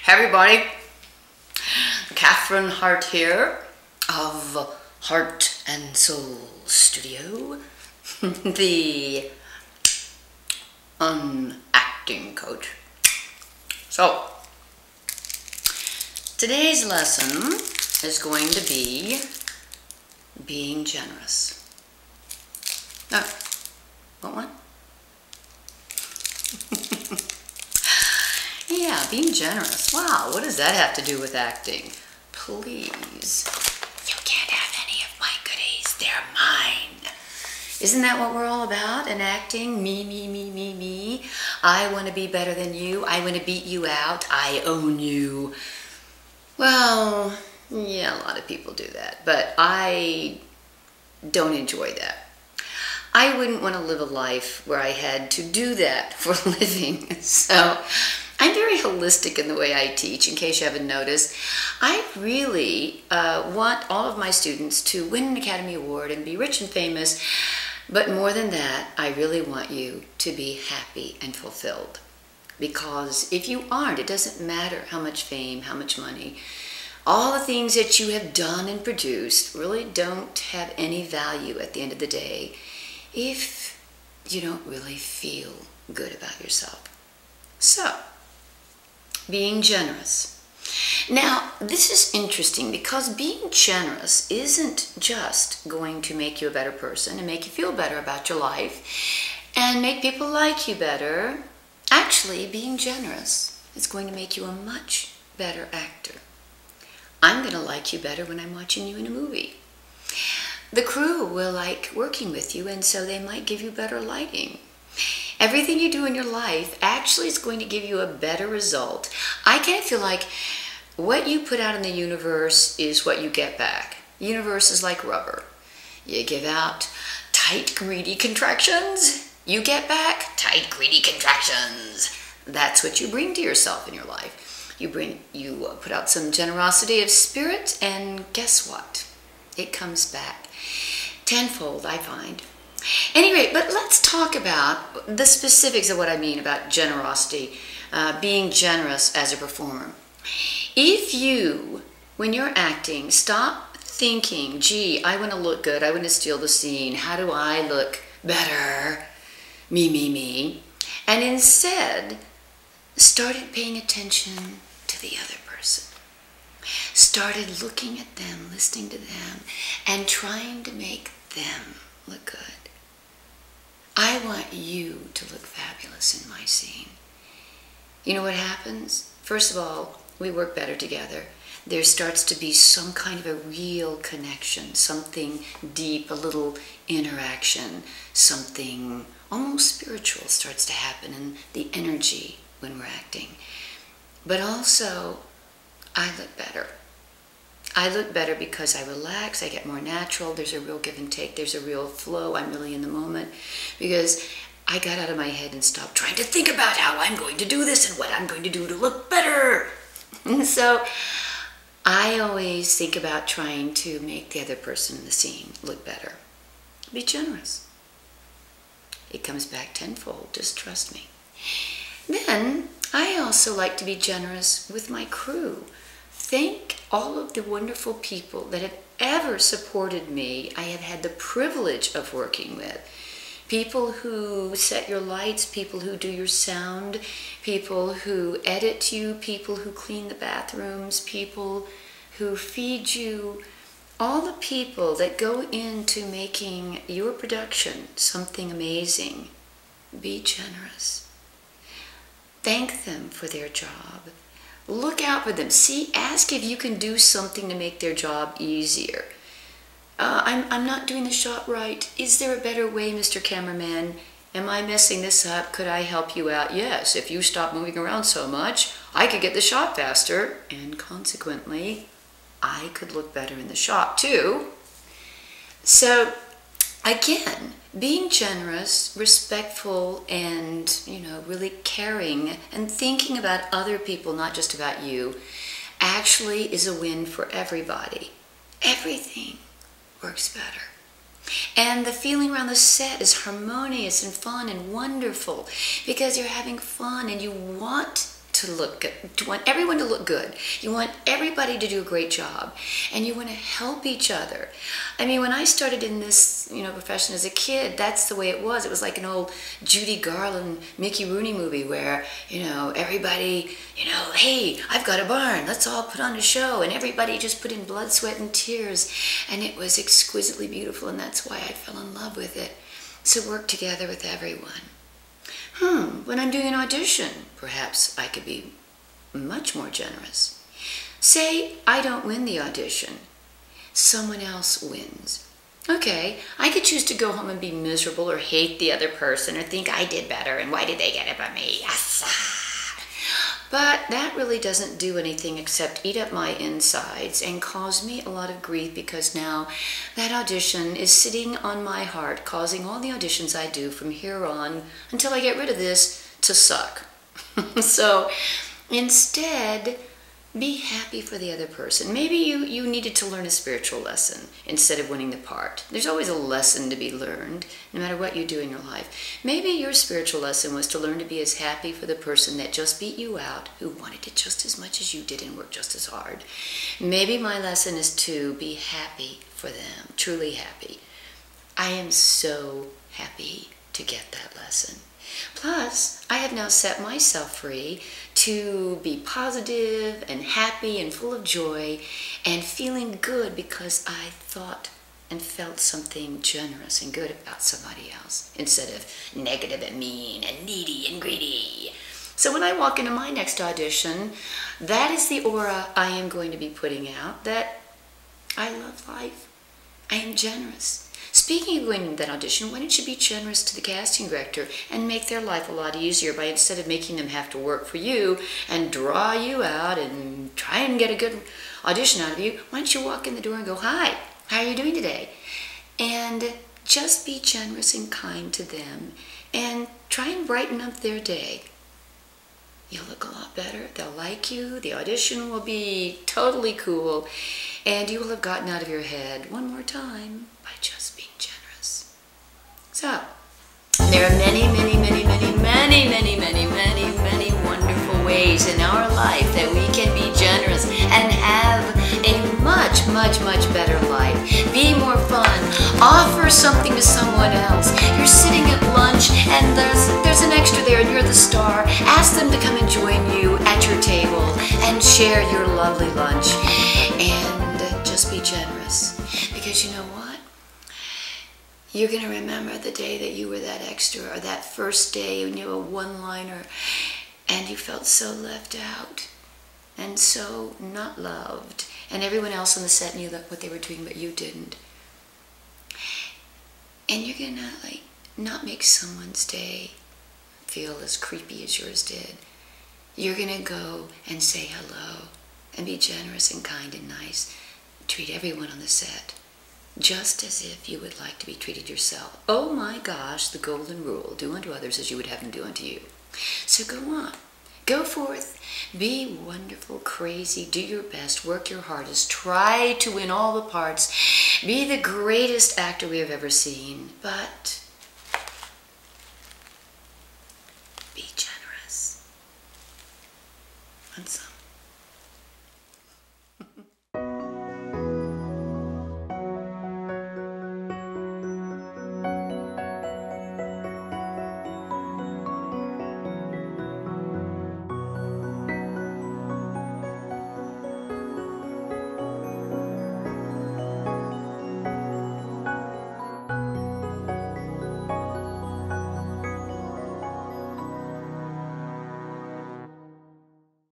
Hey everybody, Cathryn Hartt here of Heart and Soul Studio, the acting coach. So, today's lesson is going to be being generous. No, what? Yeah, being generous. Wow, what does that have to do with acting? Please. You can't have any of my goodies. They're mine. Isn't that what we're all about in acting? Me, me, me, me, me. I want to be better than you. I want to beat you out. I own you. Well, yeah, a lot of people do that, but I don't enjoy that. I wouldn't want to live a life where I had to do that for a living. So I'm very holistic in the way I teach, in case you haven't noticed. I really want all of my students to win an Academy Award and be rich and famous, but more than that, I really want you to be happy and fulfilled. Because if you aren't, it doesn't matter how much fame, how much money, all the things that you have done and produced really don't have any value at the end of the day if you don't really feel good about yourself. So, being generous. Now, this is interesting because being generous isn't just going to make you a better person and make you feel better about your life and make people like you better. Actually, being generous is going to make you a much better actor. I'm going to like you better when I'm watching you in a movie. The crew will like working with you, and so they might give you better lighting. Everything you do in your life actually is going to give you a better result. I kind of feel like what you put out in the universe is what you get back. The universe is like rubber. You give out tight, greedy contractions. You get back tight, greedy contractions. That's what you bring to yourself in your life. You put out some generosity of spirit, and guess what? It comes back tenfold, I find. Anyway, but let's talk about the specifics of what I mean about generosity, being generous as a performer. If you, when you're acting, stop thinking, gee, I want to look good, I want to steal the scene, how do I look better, me, me, me, and instead started paying attention to the other person. Started looking at them, listening to them, and trying to make them look good. I want you to look fabulous in my scene. You know what happens? First of all, we work better together. There starts to be some kind of a real connection, something deep, a little interaction, something almost spiritual starts to happen in the energy when we're acting. But also, I look better. I look better because I relax, I get more natural, there's a real give and take, there's a real flow, I'm really in the moment. Because I got out of my head and stopped trying to think about how I'm going to do this and what I'm going to do to look better. And so I always think about trying to make the other person in the scene look better. Be generous. It comes back tenfold, just trust me. Then I also like to be generous with my crew. Thank all of the wonderful people that have ever supported me. I have had the privilege of working with. People who set your lights, people who do your sound, people who edit you, people who clean the bathrooms, people who feed you. All the people that go into making your production something amazing. Be generous. Thank them for their job. Look out for them. See, ask if you can do something to make their job easier. I'm not doing the shot right. Is there a better way, Mr. Cameraman? Am I messing this up? Could I help you out? Yes, if you stop moving around so much, I could get the shot faster, and consequently, I could look better in the shot too. So, again, being generous, respectful, and, really caring and thinking about other people, not just about you, actually is a win for everybody. Everything works better. And the feeling around the set is harmonious and fun and wonderful because you're having fun and you want to to look good. You want everyone to look good. You want everybody to do a great job. And you want to help each other. I mean, when I started in this, profession as a kid, that's the way it was. It was like an old Judy Garland, Mickey Rooney movie where, everybody, hey, I've got a barn. Let's all put on a show. And everybody just put in blood, sweat, and tears. And it was exquisitely beautiful. And that's why I fell in love with it. So work together with everyone. When I'm doing an audition, perhaps I could be much more generous. Say I don't win the audition. Someone else wins. Okay, I could choose to go home and be miserable or hate the other person or think I did better and why did they get it but me? Yes. But that really doesn't do anything except eat up my insides and cause me a lot of grief because now that audition is sitting on my heart, causing all the auditions I do from here on until I get rid of this to suck. So instead, be happy for the other person. Maybe you needed to learn a spiritual lesson instead of winning the part. There's always a lesson to be learned, no matter what you do in your life. Maybe your spiritual lesson was to learn to be as happy for the person that just beat you out, who wanted it just as much as you did and worked just as hard. Maybe my lesson is to be happy for them, truly happy. I am so happy to get that lesson. Plus, I have now set myself free to be positive and happy and full of joy and feeling good because I thought and felt something generous and good about somebody else instead of negative and mean and needy and greedy. So when I walk into my next audition, that is the aura I am going to be putting out, that I love life. I am generous. Speaking of winning that audition, why don't you be generous to the casting director and make their life a lot easier by instead of making them have to work for you and draw you out and try and get a good audition out of you, why don't you walk in the door and go, hi, how are you doing today? And just be generous and kind to them and try and brighten up their day. You'll look a lot better. They'll like you. The audition will be totally cool. And you will have gotten out of your head one more time by just being generous. So, there are many, many, many, many, many, many, many, many, many wonderful ways in our life that we can be generous and have a much, much, much better life. Be more fun. Offer something to someone else. You're sitting at lunch and there's an extra there and you're the star. Ask them to come and join you at your table and share your lovely lunch. And just be generous. Because you know what? You're going to remember the day that you were that extra or that first day when you were a one-liner and you felt so left out and so not loved. And everyone else on the set knew what they were doing, but you didn't. And you're going to not make someone's day feel as creepy as yours did. You're going to go and say hello and be generous and kind and nice. Treat everyone on the set just as if you would like to be treated yourself. Oh my gosh, the golden rule. Do unto others as you would have them do unto you. So go on. Go forth. Be wonderful, crazy, do your best, work your hardest, try to win all the parts, be the greatest actor we have ever seen, but be generous. And so